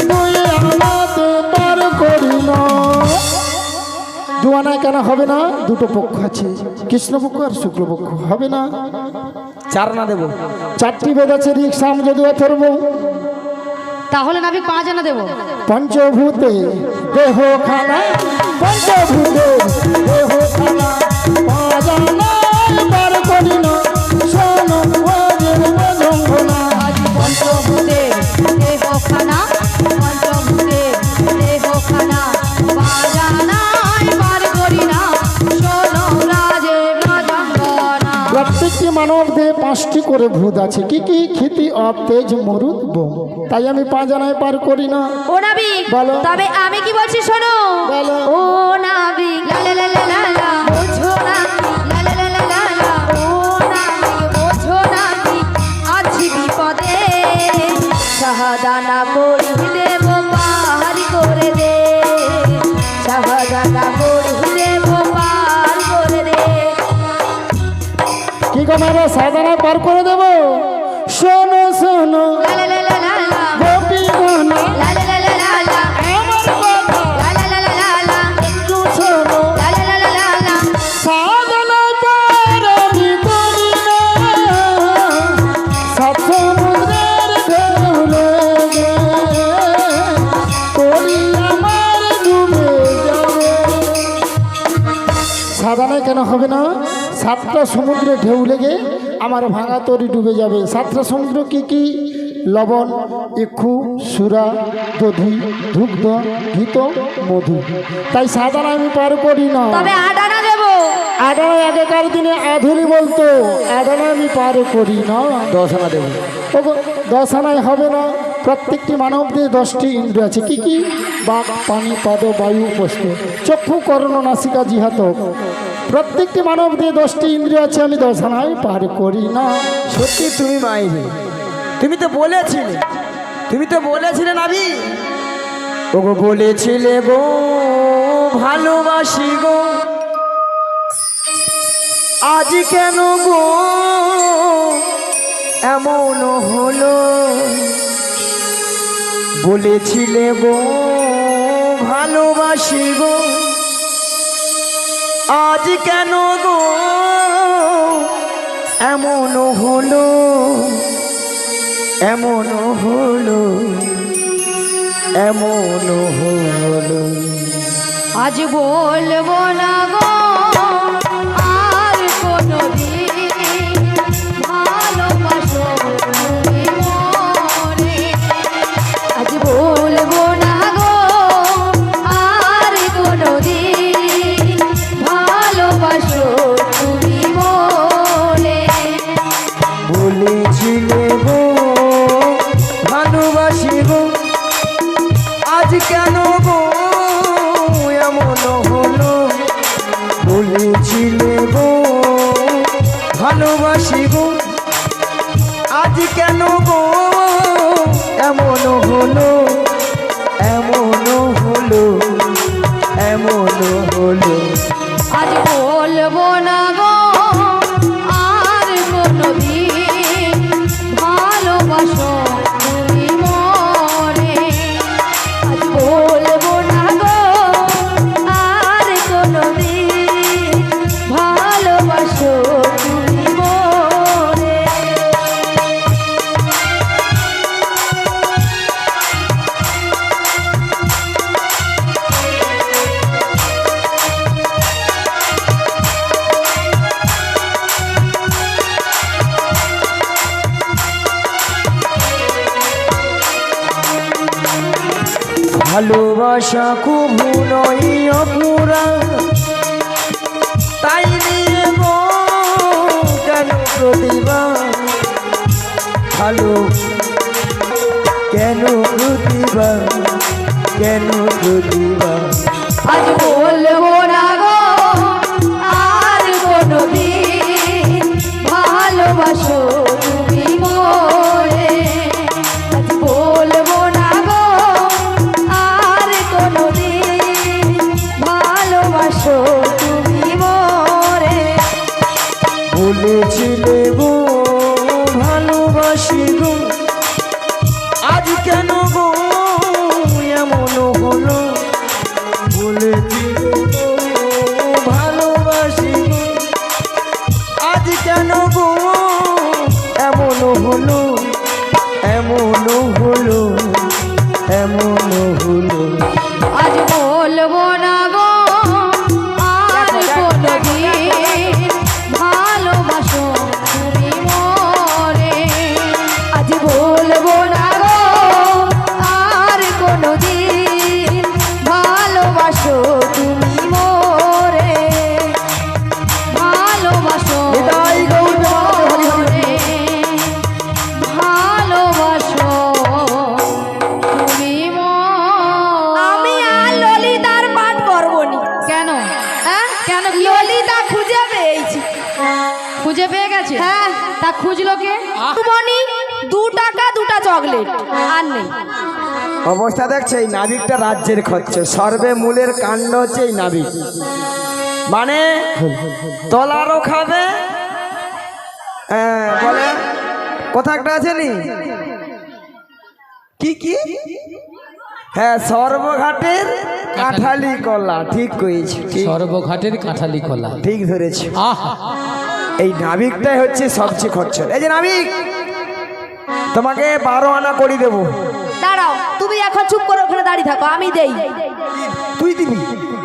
S5: দুই আনাতে পার করি না। দুয়ানায় কেন হবে না? দুটো পক্ষ আছে, কৃষ্ণপক্ষ আর শুক্লপক্ষ, হবে না?
S4: চার আনা দেবো।
S5: চারটি বেদ আছে, রিক্সাম যদি অথর্ব।
S2: তাহলে নাবি 5 আনা দেবো।
S5: পঞ্চভূতে দেহ খানা, পঞ্চভূতে দেহ খানা, পাঁচ আনায় পার করি না, শোনো বজ্র বজগণ।
S3: পঞ্চভূতের দেহখানা, পঞ্চভূতের দেহখানা, বাজানায় পার করি না, শোনো রাজের রাজাঙ্গনা।
S5: প্রত্যেকটি মানব দেহে 5টি করে ভূত আছে। কি কি? ক্ষিতি, অপ, তেজ, মরুদ, বোম। তাই আমি 5 আনায় পার করি না।
S3: ও নাবিক,
S5: বলো।
S3: তবে আমি কি বলছি শোনো।
S5: বলো।
S3: ও নাবিক, লা লা লা লা লা লা, বোঝো নাকি, লা লা লা লা লা লা, ও নাবিক, বোঝো নাকি, আছি বিপদে, শাহাদানা করি দেব পার করে দে, শাহাদানা করি দেব পার করে দে।
S5: কি কমারে সাধারণ পার করে দেব? শোনো শোনো
S3: লা লা লা লা লা লা,
S5: গোপীগণ,
S3: লা লা লা লা লা লা,
S5: আমার কথা
S3: লা লা লা লা লা লা,
S5: একটু শোনো।
S3: লা লা লা লা লা লা।
S5: সাধনা পার আমি করি না, সাত সমুদ্রের ঢেউ লেগে তরি আমার ডুবে যাবে। সাধনায় কেন হবে না? 7টা সমুদ্রে ঢেউ লেগে আমার ভাঙা তরি ডুবে যাবে। 7টা সমুদ্র কি কি? লবণ, ইক্ষু, সুরা, দধি, দুগ্ধ, ঘৃত, মধু। তাই সাধনা আমি পার করি না।
S3: তবে 8 আনা দেবো।
S5: আদানা আগেকার দিনে আধুলি বলতো, আদানা আমি পার করি না।
S4: 10 আনা দেবো।
S5: ওগো 10 আনায় হবে না। প্রত্যেকটি মানব দিয়ে 10টি ইন্দ্রিয় আছে। কি কি? বাক, পানি, পাদ, বায়ু, বস্তু, চক্ষু, কর্ণ, নাসিকা, জিহাতক। প্রত্যেকটি মানব দিয়ে 10টি ইন্দ্রিয় আছে, আমি 10 আনায় পার করি না।
S4: সত্যি তুমি মাইরি, তুমি তো বলেছিলে, তুমি তো বলেছিলে নাবি, ওগো বলেছিলে গো ভালোবাসি গো, আজ কেন গো এমন হলো, বলেছিলে গো ভালোবাসি গো, আজ কেন গো এমন হলো, এমন হলো, এমন হলো।
S3: আজ বলবো না গো আর কোনদিন, ভালোবাসো তুমি মনে। আজ বলবো না গো আর কোনদিন, ভালোবাসো তুমি মনে।
S4: বলেছিলে গো ভালোবাসি গো, আজ কেন গো এমন হলো,
S2: আজ বলবো না গো আর কোনোদিন ভালোবাসো তুমি মরে। আজ বলবো না গো আর কোনোদিন ভালোবাসো তুমি মরে।
S4: ভালোবাসা কবু নয় অপুরা, তাই নিয়ে গো কেন প্রতিভা, ভালো কেন প্রতিভা, কেন প্রতিভা।
S2: আজ বলবো না গো আর কোনোদিন ভালোবাসো তুমি মরে। আজ বলবো না গো আর কোনোদিন ভালোবাসো তুমি মরে।
S4: বলেছিলে গো ভালোবাসি গো, আজ কেন গো এমন হলো। বলেছিলে গো ভালোবাসি গো, আজ কেন গো এমন হলো, এমন হলো, এমন হলো।
S2: আজ বলবো না গো আর কোনোদিন ভালোবাসো তুমি মরে। আজ বলবো না গো আর কোনোদিন ভালোবাসো তুমি মরে। ভালোবাসো
S4: নিতাই গৌর প্রেমানন্দে হরি হরি।
S2: ভালোবাসো তুমি মরে।
S3: আমি আর ললিতার পাঠ করবো নি।
S2: কেন?
S3: হ্যাঁ
S2: কেন কি
S3: ললিতা খুঁজে পেয়েছি।
S2: খুঁজে পেয়ে গেছে?
S3: হ্যাঁ।
S2: তা খুঁজলো কে?
S3: মনি 2 টাকা 2টা চকলেট আর নেই।
S4: অবস্থা দেখছে এই নাবিকটা রাজ্যের খরচ, সর্বে মূলের কাণ্ড হচ্ছে এই নাবিক। মানে তলারও খাবে, হ্যাঁ বলে কথা একটা আছে নি কি কি, হ্যাঁ সর্বঘাটের কাঁঠালি কলা, ঠিক কইছি, ঠিক
S1: সর্বঘাটের কাঁঠালি কলা।
S4: ঠিক ধরেছি।
S1: আহা,
S4: এই নাবিকটাই হচ্ছে সবচেয়ে খরচর। এই যে নাবিক, তোমাকে 12 আনা করে দেবো।
S3: দাঁড়াও, তুমি এখন চুপ করে ওখানে দাঁড়িয়ে থাকো, আমি দেই।
S4: তুই দিবি?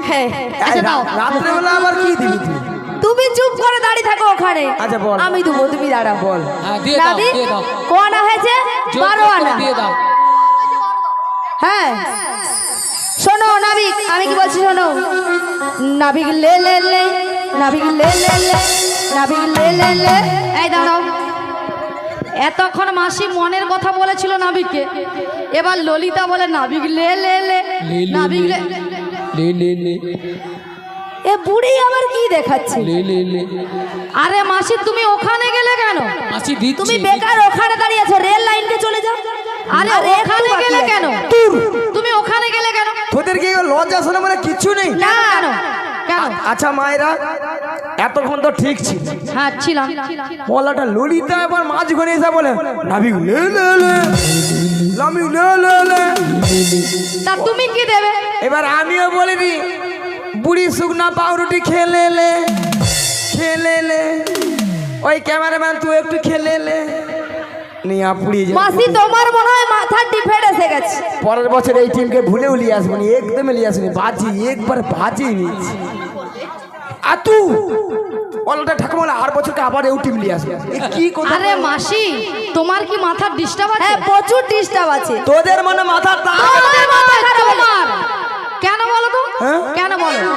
S3: হ্যাঁ
S2: আচ্ছা, দাও।
S4: রাত্রেবেলা আবার কি দিবি তুই?
S3: তুমি চুপ করে দাঁড়িয়ে থাকো ওখানে।
S4: আচ্ছা, বল।
S3: আমি দেবো, তুমি দাঁড়াও।
S4: বল।
S1: হ্যাঁ, দিয়ে দাও,
S3: নাবিক,
S1: দিয়ে দাও।
S3: ক আনা হয়েছে?
S1: জোর
S3: 12
S1: করে
S3: আনা।
S1: দিয়ে দাও।
S3: হ্যাঁ শোনো নাবিক, আমি কি বলছি শোনো। নাবিক লে লে লে, নাবিক লে লে লে, নাবিক লে লে লে।
S2: এই দাঁড়াও, এতক্ষণ মাসি মনের কথা বলেছিল নাবিককে, এবার ললিতা বলে নাবিক লে লে লে,
S1: লে,
S2: নাবিক লে।
S1: লে লে লে
S3: এ বুড়ি আবার কি দেখাচ্ছে?
S1: লে লে লে।
S2: আরে মাসি তুমি ওখানে গেলে কেন?
S1: মাসি দিচ্ছি।
S3: তুমি বেকার ওখানে দাঁড়িয়ে আছো, রেল লাইনকে চলে যাও।
S2: আরে
S3: আর একটু
S2: ওখানে
S3: বাকি
S2: গেলে
S3: আছে।
S2: কেন? তুমি ওখানে গেলে কেন?
S4: তোদের কি লজ্জা শোনা মানে কিচ্ছু নেই?
S2: না কেন? কেন?
S4: আচ্ছা মায়েরা, এতক্ষণ তো ঠিক ছিল,
S2: হ্যাঁ ছিলাম।
S4: বলাটা ললিতা এবার মাঝ ঘরে এসে বলে নাবিক লে লে লে, নাবিক লে লে লে।
S2: তা তুমি কি দেবে?
S4: এবার আমিও বলিনি বুড়ি শুকনা পাউরুটি খেলে লে, খেলে লে। ওই ক্যামেরাম্যান তুই একটু খেলে লে, নিয়ে পুড়িয়ে যাবে।
S3: মাসি তোমার মনে হয় মাথা ডিফেট এসে গেছে।
S4: পরের বছর এই টিমকে ভুলেও নিয়ে আসবো নি, একদমই নিয়ে আসবো নি, বাজি একবার বাজি নিয়েছি। আর তুই বলটা ঠাকুমা আর বছরকে আবার এই টিম নিয়ে আসবে, এ কি কথা?
S2: আরে মাসি তোমার কি মাথার ডিস্টার্ব আছে?
S3: হ্যাঁ প্রচুর ডিস্টার্ব আছে।
S4: তোদের মনে মাথা
S2: তোমার মাথায় তোমার কেন বলো তো?
S4: হ্যাঁ?
S2: কেন বলো?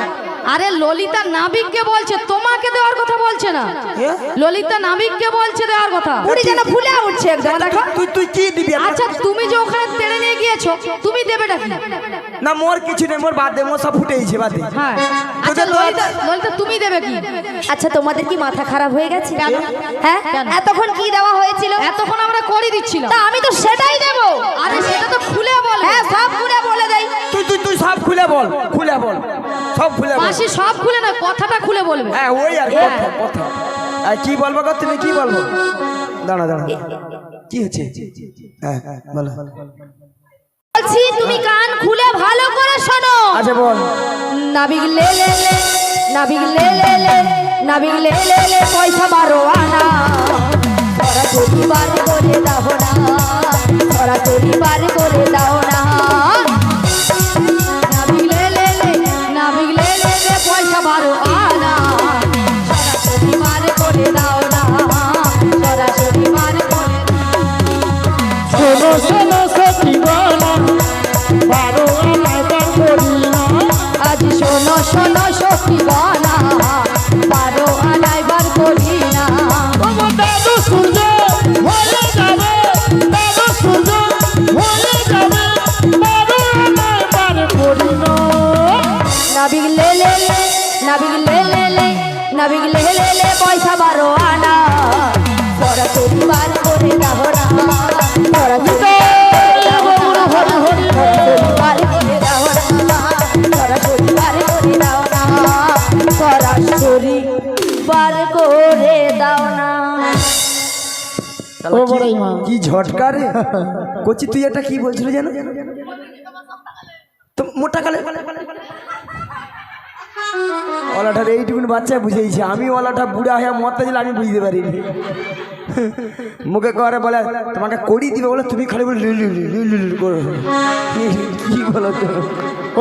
S2: আরে ললিতা নাবিককে বলছে, তোমাকে দেওয়ার কথা বলছে না।
S4: হ্যাঁ?
S2: ললিতা নাবিককে বলছে দেওয়ার কথা।
S3: বুড়ি যেন ফুলে উঠছে একদম, দেখো।
S4: তুই তুই কি দিবি?
S2: আচ্ছা তুমি যে ওখানে তেড়ে নিয়ে গিয়েছো, তুমি দেবেটা কি?
S4: না মোর কিছু নেই, মোর বাদ দে, মোর সব ফুটেইছে বাদ দে।
S2: হ্যাঁ আচ্ছা ললিতা তুমি দেবে কি?
S3: আচ্ছা তোমাদের কি মাথা খারাপ হয়ে গেছে?
S2: কেন?
S3: হ্যাঁ
S2: কেন?
S3: এতক্ষণ কি দেওয়া হয়েছিল?
S2: এতক্ষণ আমরা করে দিচ্ছিলাম।
S3: তা আমি তো সেটাই দেবো।
S2: আরে সেটা তো খুলে বল।
S3: হ্যাঁ সব খুলে বলে দেই।
S4: তুই সব খুলে বল, খুলে বল, সব খুলে বল।
S2: মাসি সব খুলে না, কথাটা খুলে বলবে।
S4: হ্যাঁ ওই আর কথা কথা। আর কি বলবো গো তুমি, কি বলবো? দাঁড়া দাঁড়া, কি হচ্ছে? হ্যাঁ বলো।
S3: বলছি তুমি কান খুলে ভালো করে শোনো।
S4: আচ্ছা বল।
S3: নাবিক লে লে লে, নাবিক লে লে লে, নাবিক লে লে লে, পয়সা 12 আনা। সরাসরি বার করে দাও না, সরাসরি বার করে দাও না।
S2: নাবিক লে লে লে, নাবিক লে লে লে, পয়সা 12 আনা। সরাসরি বার করে দাও না, সরাসরি বার করে
S5: শোনো শোনো সখী বলা 12 আনায় বার করি না।
S2: আজ শোনো শোনো সখী বলা 12 আনায় বার করি না।
S5: আমার দাদু সূর্য হয়ে যাবে, দাদু সূর্য হয়ে যাবে, 12 আনায় বার করি না।
S3: নাবিক লে লে লে, নাবিক লে লে লে, নাবিক লে লে লে, পয়সা 12 আনা। সরাসরি বার করে দাও না, সরাসরি
S5: হরি হরি
S3: বার করে দাও না, সরাসরি বার করে দাও না, সরাসরি বার করে দাও না।
S5: ও বড়াই মা,
S4: কি ঝটকা রে কচি, তুই এটা কি বলছিল যেন? তো মোটা কালে ওলাটার এইটুকুন বাচ্চা বুঝেইছে, আমি ওলাটা বুড়া হয়ে মরতে দিলে আমি বুঝতে পারিনি। মুখে করে বলে তোমাকে করি দিবে, বলে তুমি খালি বলে কি বলো তো?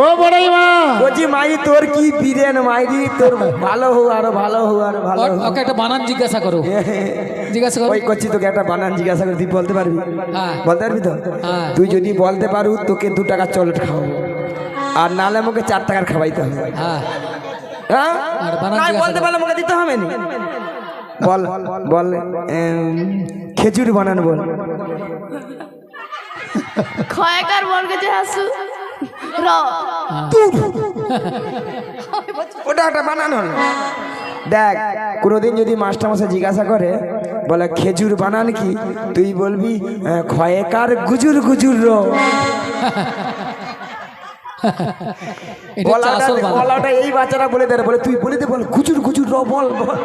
S5: ও বড়াই মা,
S4: কচি মাই তোর কি বীরেন মাইরি, তোর ভালো হো আরো ভালো হো আরো ভালো হো।
S1: ওকে একটা বানান জিজ্ঞাসা করো, জিজ্ঞাসা করো।
S4: ওই কচি তোকে একটা বানান জিজ্ঞাসা করে, তুই বলতে পারবি?
S1: হ্যাঁ।
S4: বলতে পারবি তো?
S1: হ্যাঁ।
S4: তুই যদি বলতে পারু তোকে 2 টাকা চকলেট খাওয়াবো, আর নালে আমাকে 4 টাকার খাওয়াইতে হবে।
S1: হ্যাঁ
S4: হ্যাঁ
S1: আর বানান
S4: নাই
S1: জিজ্ঞাসা
S4: বলতে
S1: করো।
S4: পারলে আমাকে দিতে হবে না। বল বল, খেজুর বানান বল।
S3: খয়কার বর্গে যে হাসু র
S4: ওটা একটা বানান হল। দেখ কোনোদিন যদি মাস্টারমশাই জিজ্ঞাসা করে বলে খেজুর বানান কি, তুই বলবি খয়েকার গুজুর গুজুর র।
S1: এটা হচ্ছে আসল বানান।
S4: বলাটা এই বাচ্চারা বলে দেয়, বলে তুই বলে দে, বল গুজুর গুজুর র বল বল।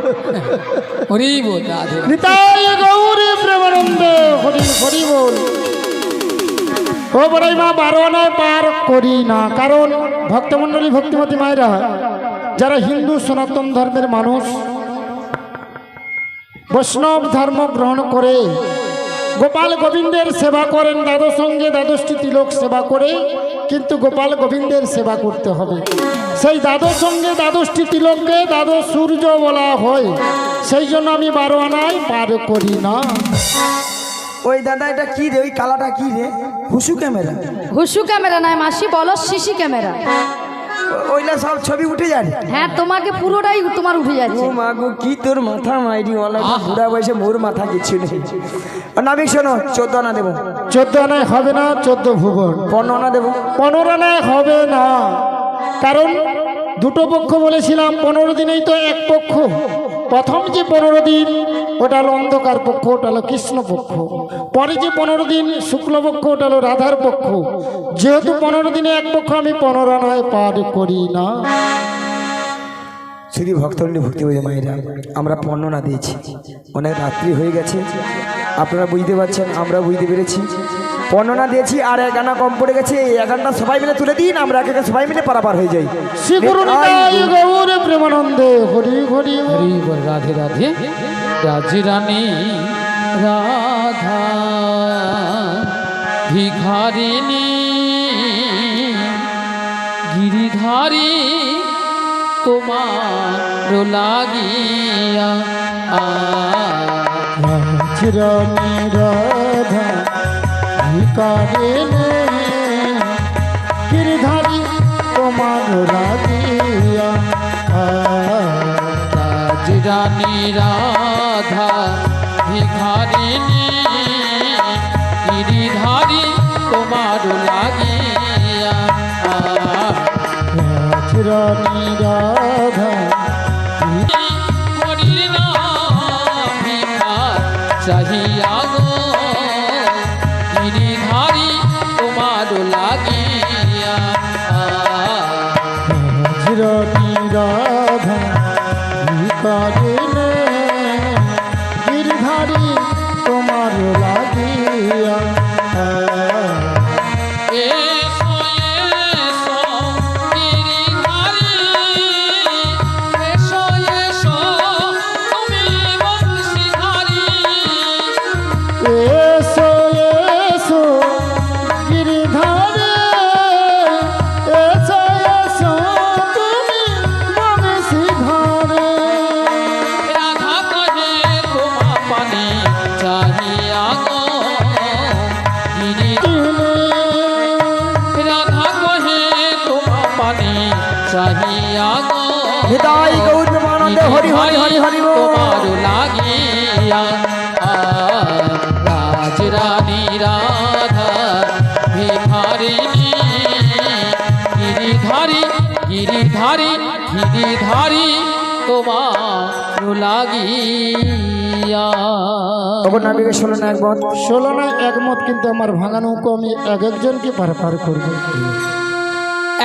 S1: হরি বল রাধে রাধে।
S5: নিতাই গৌরী প্রেমানন্দে হরি হরি বল। ও বড়াই মা 12 আনায় পার করি না, কারণ ভক্তমণ্ডলী ভক্তিমতী মায়েরা যারা হিন্দু সনাতন ধর্মের মানুষ, বৈষ্ণব ধর্ম গ্রহণ করে গোপাল গোবিন্দের সেবা করেন, দ্বাদশ সঙ্গে 12টি তিলক সেবা করে, কিন্তু গোপাল গোবিন্দের সেবা করতে হবে। সেই দ্বাদশ সঙ্গে 12টি তিলককে দ্বাদশ সূর্য বলা হয়, সেই জন্য আমি 12 আনায় পার করি না।
S4: ওই দাদা এটা কি রে, ওই কালাটা কি রে? হুসু ক্যামেরা?
S2: হুসু ক্যামেরা নয় মাসি, বলো সিসি ক্যামেরা।
S4: ওইলা সব ছবি উঠে যায়।
S2: হ্যাঁ তোমাকে পুরোটাই তোমার উঠে যাচ্ছে।
S4: ও মা গো, কি তোর মাথা মাইরি ওলা, বুড়া বয়সে মোর মাথা কিছু নেই। নাবিক শোনো, 14 আনা দেবো।
S5: 14 আনায় হবে না, 14 ভুবন।
S4: 15 আনা দেবো।
S5: 15 আনায় হবে না, কারণ দুটো পক্ষ বলেছিলাম, 15 দিনেই তো এক পক্ষ। প্রথম যে 15 দিন ওটা হলো অন্ধকার পক্ষ, ওটা হলো কৃষ্ণ পক্ষ। পরে যে 15 দিন শুক্লপক্ষ, ওটা হলো রাধার পক্ষ। যেহেতু 15 দিনে এক পক্ষ, আমি 15 আনায় পার করি না।
S4: শুধু ভক্তমণ্ডলী ভক্তি হয়ে মায়েরা, আমরা 15 আনা দিয়েছি, অনেক রাত্রি হয়ে গেছে, আপনারা বুঝতে পারছেন, আমরা বুঝতে পেরেছি। 15 আনা দিয়েছি, আর 1 আনা কম পড়ে গেছে। এই 1 আনাটা সবাই মিলে তুলে দিন, আমরা একে সবাই মিলে পারাপার হয়ে যাই।
S5: শ্রী গুরু নিতাই গৌর প্রেমানন্দে হরি হরি হরি।
S1: হরি বল রাধে রাধে। রাজি রানী রাধা ভিখারিণী গিরিধারী তোমার লাগিয়া
S5: রাজরানী রাধা ভিকারিণী গিরিধারী তোমার লাগিয়া।
S1: রাজরানী রাধা ভিখারিণী গিরিধারী তোমার লাগিয়া লাগিয়া গো
S4: হৃদয় গৌর প্রেমানন্দে হরি হরি হরি হরি বল।
S1: তোমার লাগিয়া রাজ রানী রাধা ভিখারিণী গিরিধারী গিরিধারী গিরিধারী তোমার লাগিয়া।
S4: তখন নাবিকে 16 না একমত।
S5: 16 না একমত, কিন্তু আমার ভাঙা নৌকো আমি এক একজনকে পার করবো।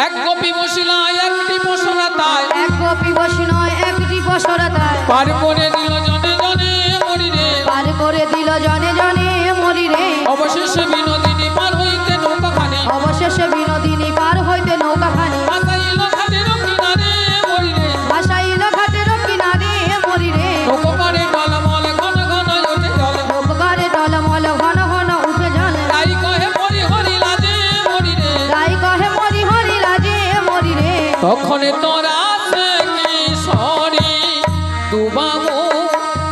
S1: এক গোপী বসিলা একটি পশরাতায়
S2: এক গোপী বসি নয় একটি বসরাতায়
S1: পার করে দিল জনে জনে মরি রে
S2: পার করে দিল জনে জনে মরি রে।
S1: অবশেষে বিনোদিনী পার হইতে নৌকাখানি
S2: অবশেষে বিনোদিনী পার হইতে নৌকাখানি
S1: ভাসাইল ঘাটের কিনারে মরি রে
S2: ভাসাইল ঘাটের কিনারে মরি রে।
S1: নৌকারে টলমল ঘন ঘন ওঠে জল
S2: নৌকারে টলমল ঘন ঘন উঠে জল
S1: তাই কহে মরি হরি লাজে মরি রে
S2: তাই কহে মরি হরি লাজে মরি রে।
S1: তখন তোরা সে কিশোরী দুবাবু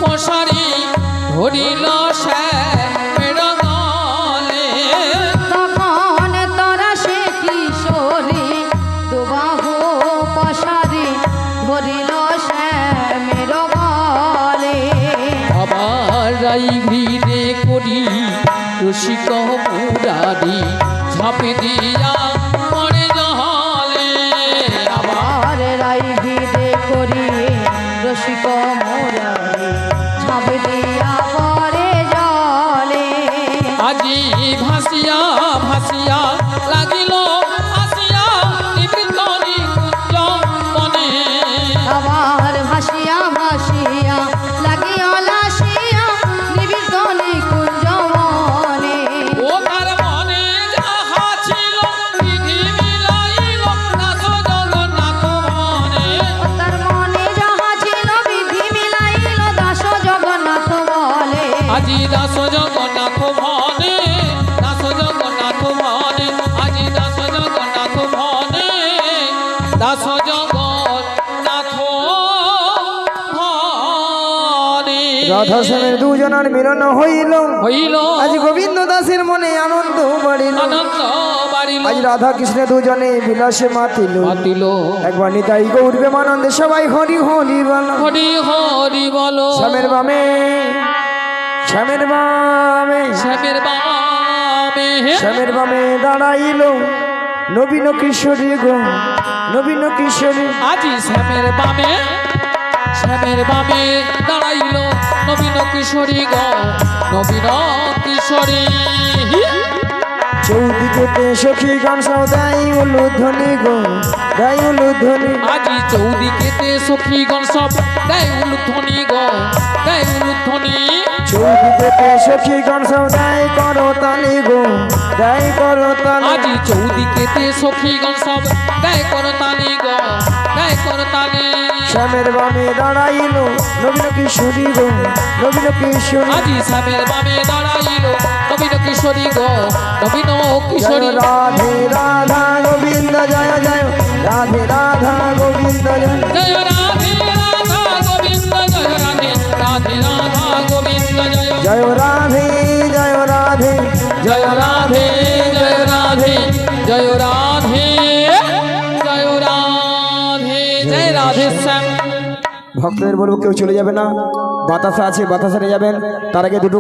S1: পশারি ধরিল সে মেরগলে
S2: তখন তোরা সে কিশোরী দুবাহু পশারি ধরিল শ্যামের গলে।
S1: আবার রাই ভিড়ে করি রসিক মুরারি ঝাঁপে দিয়া পড়ে জলে আবার
S2: আর রাই ভিদে করি রসিক মোরারি ঝাঁপ দিয়া পরে জলে।
S1: আজি ভাসিয়া ভাসিয়া লাগিল আসিয়া নিবৃত নিকুঞ্জ মনে
S2: আবার ভাসিয়া ভাসিয়া লাগিয়া লাসিয়া নিবিড় নিকুঞ্জ মনে।
S1: ও তার মনে যাহা ছিল বিধি মিলাইল নাথ জগন্নাথ মনে
S2: তার মনে যাহা ছিল বিধি মিলাইল দাস জগন্নাথ বলে।
S1: আজি দাস জগন্নাথ মনে দাস জগন্নাথ মনে আজি দাস জগন্নাথ মনে দাস জগন্নাথ মনে
S4: রাধা শ্যামের দুজনের মিলন হইল,
S1: হইল
S4: আজ গোবিন্দ দাসের মনে আনন্দ বাড়িল।
S1: আনন্দ বাড়িল
S4: আজ রাধা কৃষ্ণ দুজনে বিলাসে মাতিল।
S1: বাতিল
S4: একবার নিতাই গৌর প্রেমানন্দে সবাই হরি হরি বল।
S1: হরি হরি বলো
S4: শ্যামের বামে শ্যামের বামে
S1: শ্যামের বামে
S4: শ্যামের বামে দাঁড়াইল নবীন কিশোরী গো নবীন কিশোরী।
S1: আজি শ্যামের বামে দাঁড়াইল নবীন কিশোরী গ নবীন কিশোরী
S4: চৌদিকেতে সখী গান সব দাই উলুধ্বনি গো দাই উলুধ্বনি।
S1: আজি চৌদিকেতে সখীগণ সব দেয় উলুধ্বনি গ দেয় উলুধ্বনি
S4: চৌদিকেতে সখী গান সব দাই করো তালি গো দাই করো তালি।
S1: আজি চৌদিকেতে সখীগণ সব দেয় করতালি গ দেয় করতালি
S4: শ্যামের বামে দাঁড়াইল নবীন কিশোরী গো নবীন কিশোরী।
S1: আজি শ্যামের বামে দাঁড়াইল নবীন কিশোরী গ নবীন
S4: জয়
S1: কিশোরী
S4: রাধে রাধা গোবিন্দ জয় জয় রাধে রাধা গোবিন্দ জয়।
S1: জয় রাধে রাধা গোবিন্দ জয় রাধে রাধে রাধা গোবিন্দ জয়
S4: জয় রাধে জয় রাধে
S1: জয় রাধে জয় রাধে জয় রাধে জয় রাধে জয় রাধে শ্যাম।
S4: ভক্তদের বলবো কেউ চলে যাবে না, বাতাসা আছে বাতাসা নিয়ে যাবেন। তার আগে দুটো